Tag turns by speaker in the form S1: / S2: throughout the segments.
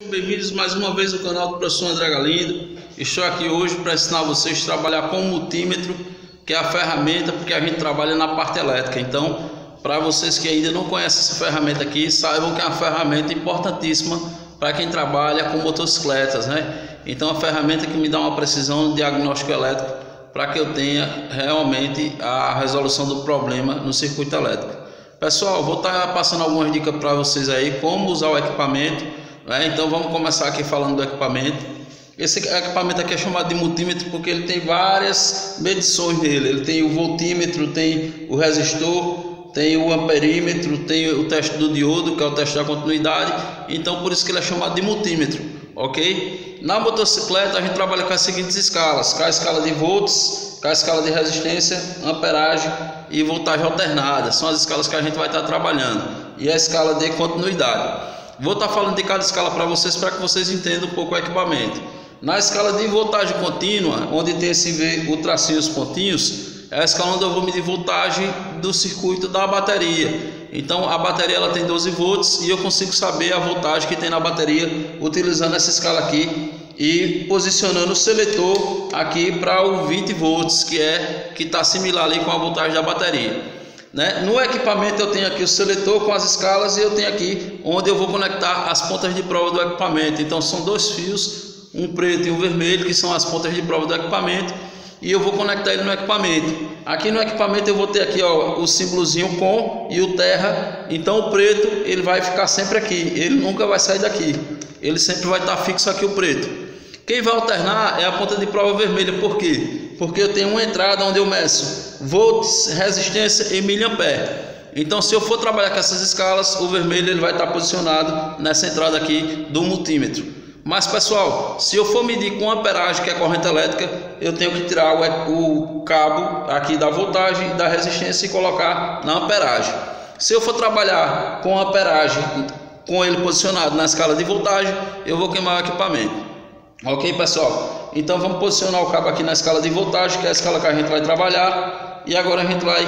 S1: Bem-vindos mais uma vez ao canal do professor André Galindo. Estou aqui hoje para ensinar vocês a trabalhar com o multímetro, que é a ferramenta porque a gente trabalha na parte elétrica. Então, para vocês que ainda não conhecem essa ferramenta aqui, saibam que é uma ferramenta importantíssima para quem trabalha com motocicletas, né? Então, é uma ferramenta que me dá uma precisão no diagnóstico elétrico para que eu tenha realmente a resolução do problema no circuito elétrico. Pessoal, vou estar passando algumas dicas para vocês aí, como usar o equipamento. Então vamos começar aqui falando do equipamento. Esse equipamento aqui é chamado de multímetro porque ele tem várias medições nele. Ele tem o voltímetro, tem o resistor, tem o amperímetro, tem o teste do diodo, que é o teste da continuidade. Então por isso que ele é chamado de multímetro, ok? Na motocicleta a gente trabalha com as seguintes escalas: com a escala de volts, com a escala de resistência, amperagem e voltagem alternada. São as escalas que a gente vai estar trabalhando. E a escala de continuidade. Vou estar falando de cada escala para vocês que vocês entendam um pouco o equipamento. Na escala de voltagem contínua, onde tem esse V, o tracinho e os pontinhos, é a escala onde eu vou medir voltagem do circuito da bateria. Então a bateria ela tem 12 volts e eu consigo saber a voltagem que tem na bateria utilizando essa escala aqui e posicionando o seletor aqui para o 20 volts, que está similar ali com a voltagem da bateria. No equipamento eu tenho aqui o seletor com as escalas e eu tenho aqui onde eu vou conectar as pontas de prova do equipamento. Então são dois fios, um preto e um vermelho, que são as pontas de prova do equipamento, e eu vou conectar ele no equipamento. Aqui no equipamento eu vou ter aqui o símbolozinho com e o terra. Então o preto ele vai ficar sempre aqui, ele nunca vai sair daqui, ele sempre vai estar fixo aqui o preto. Quem vai alternar é a ponta de prova vermelha. Por quê? Porque eu tenho uma entrada onde eu meço volts, resistência e miliampere. Então se eu for trabalhar com essas escalas, o vermelho ele vai estar posicionado nessa entrada aqui do multímetro. Mas pessoal, se eu for medir com amperagem, que é corrente elétrica, eu tenho que tirar o cabo aqui da voltagem, da resistência e colocar na amperagem. Se eu for trabalhar com amperagem, com ele posicionado na escala de voltagem, eu vou queimar o equipamento. Ok, pessoal? Então vamos posicionar o cabo aqui na escala de voltagem, que é a escala que a gente vai trabalhar. E agora a gente vai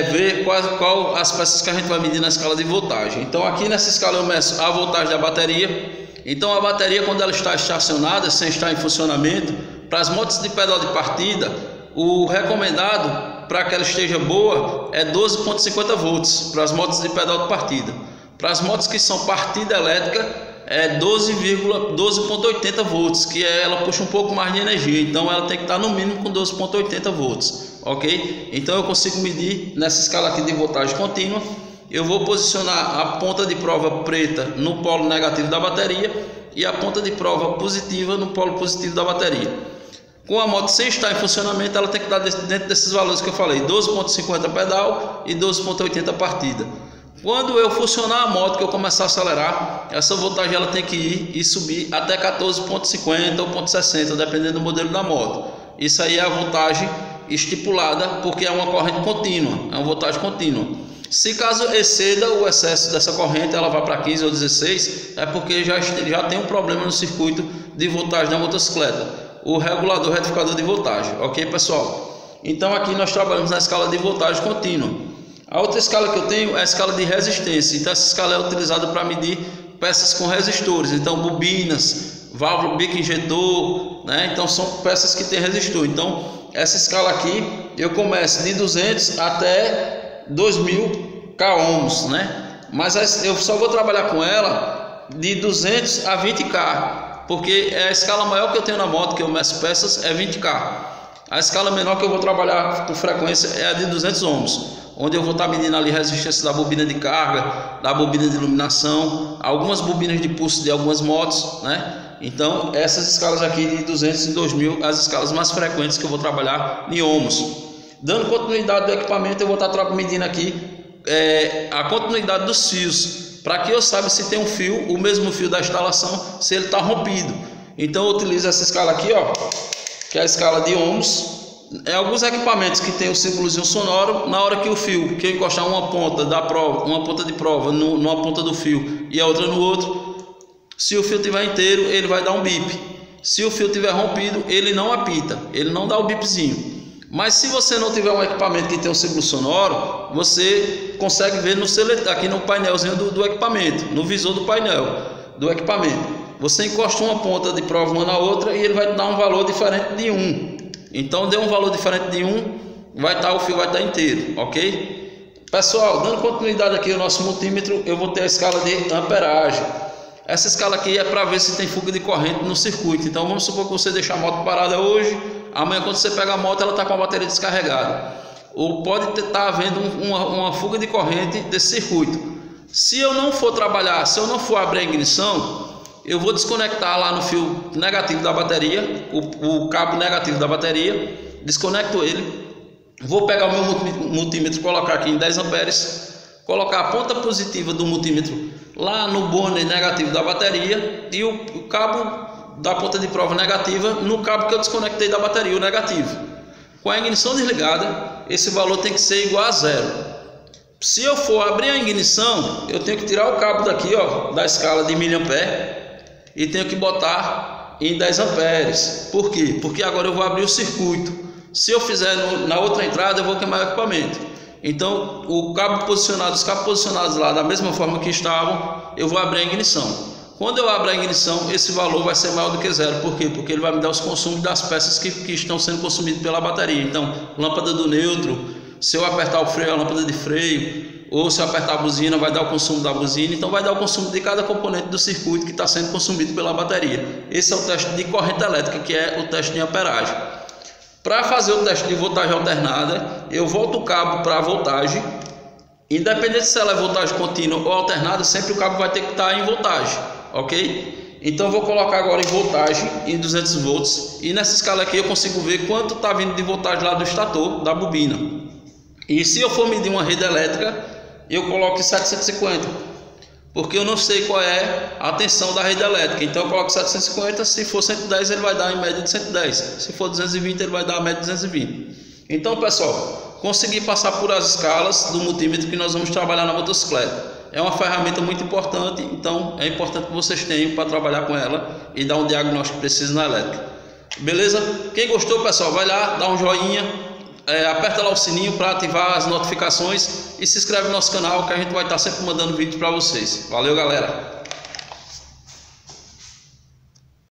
S1: ver qual as peças que a gente vai medir na escala de voltagem. Então aqui nessa escala eu meço a voltagem da bateria. Então a bateria, quando ela está estacionada, sem estar em funcionamento, para as motos de pedal de partida, o recomendado para que ela esteja boa é 12,50 volts para as motos de pedal de partida. Para as motos que são partida elétrica é 12,80 volts, que ela puxa um pouco mais de energia, então ela tem que estar no mínimo com 12,80 volts, ok? Então eu consigo medir nessa escala aqui de voltagem contínua. Eu vou posicionar a ponta de prova preta no polo negativo da bateria e a ponta de prova positiva no polo positivo da bateria. Com a moto sem estar em funcionamento, ela tem que estar dentro desses valores que eu falei: 12,50 pedal e 12,80 partida. Quando eu funcionar a moto, que eu começar a acelerar, essa voltagem ela tem que ir e subir até 14,50 ou 0,60, dependendo do modelo da moto. Isso aí é a voltagem estipulada, porque é uma corrente contínua, é uma voltagem contínua. Se caso exceda o excesso dessa corrente, ela vai para 15 ou 16, é porque já tem um problema no circuito de voltagem da motocicleta, o regulador retificador de voltagem, ok, pessoal? Então aqui nós trabalhamos na escala de voltagem contínua. A outra escala que eu tenho é a escala de resistência. Então essa escala é utilizada para medir peças com resistores. Então bobinas, válvula, bico injetor, né? Então são peças que têm resistor. Então essa escala aqui eu começo de 200 até 2000 k-ohms, né? Mas eu só vou trabalhar com ela de 200 a 20 k, porque é a escala maior que eu tenho na moto, que eu meço peças, é 20 k. A escala menor que eu vou trabalhar com frequência é a de 200 ohms, onde eu vou estar medindo ali a resistência da bobina de carga, da bobina de iluminação, algumas bobinas de pulso de algumas motos, né? Então essas escalas aqui de 200 e 2000, as escalas mais frequentes que eu vou trabalhar em ohms. Dando continuidade do equipamento, eu vou estar medindo aqui a continuidade dos fios, para que eu saiba se tem um fio, o mesmo fio da instalação, se ele está rompido. Então eu utilizo essa escala aqui, ó, que é a escala de ohms. Em alguns equipamentos que tem o símbolozinho sonoro, na hora que o fio, que eu encostar uma ponta da prova, uma ponta de prova numa ponta do fio e a outra no outro, se o fio estiver inteiro, ele vai dar um bip. Se o fio estiver rompido, ele não apita, ele não dá o bipzinho. Mas se você não tiver um equipamento que tem um símbolo sonoro, você consegue ver aqui no painelzinho do equipamento, no visor do painel. do equipamento. Você encosta uma ponta de prova uma na outra e ele vai dar um valor diferente de um. Então deu um valor diferente de um, o fio vai estar inteiro, ok? Pessoal, dando continuidade aqui ao nosso multímetro, eu vou ter a escala de amperagem. Essa escala aqui é para ver se tem fuga de corrente no circuito. Então vamos supor que você deixa a moto parada hoje, amanhã quando você pega a moto ela está com a bateria descarregada. Ou pode estar havendo uma fuga de corrente desse circuito. Se eu não for trabalhar, se eu não for abrir a ignição, eu vou desconectar lá no fio negativo da bateria, o cabo negativo da bateria, desconecto ele, vou pegar o meu multímetro, colocar aqui em 10 amperes, colocar a ponta positiva do multímetro lá no bone negativo da bateria e o cabo da ponta de prova negativa no cabo que eu desconectei da bateria, o negativo. Com a ignição desligada, esse valor tem que ser igual a zero. Se eu for abrir a ignição, eu tenho que tirar o cabo daqui, ó, da escala de miliampere e tenho que botar em 10 amperes. Por quê? Porque agora eu vou abrir o circuito. Se eu fizer na outra entrada, eu vou queimar o equipamento. Então, os cabos posicionados lá da mesma forma que estavam, eu vou abrir a ignição. Quando eu abro a ignição, esse valor vai ser maior do que zero. Por quê? Porque ele vai me dar os consumos das peças que estão sendo consumidas pela bateria. Então, lâmpada do neutro, se eu apertar o freio, a lâmpada de freio, ou se eu apertar a buzina, vai dar o consumo da buzina. Então vai dar o consumo de cada componente do circuito que está sendo consumido pela bateria. Esse é o teste de corrente elétrica, que é o teste de amperagem. Para fazer o teste de voltagem alternada, eu volto o cabo para a voltagem. Independente se ela é voltagem contínua ou alternada, sempre o cabo vai ter que estar em voltagem, ok? Então eu vou colocar agora em voltagem, em 200 volts. E nessa escala aqui eu consigo ver quanto está vindo de voltagem lá do estator, da bobina. E se eu for medir uma rede elétrica, eu coloco em 750. Porque eu não sei qual é a tensão da rede elétrica. Então eu coloco 750, se for 110 ele vai dar em média de 110. Se for 220 ele vai dar a média de 220. Então pessoal, consegui passar por as escalas do multímetro que nós vamos trabalhar na motocicleta. É uma ferramenta muito importante, então é importante que vocês tenham para trabalhar com ela e dar um diagnóstico preciso na elétrica. Beleza? Quem gostou, pessoal, vai lá, dá um joinha, aperta lá o sininho para ativar as notificações e se inscreve no nosso canal que a gente vai estar sempre mandando vídeo para vocês. Valeu, galera!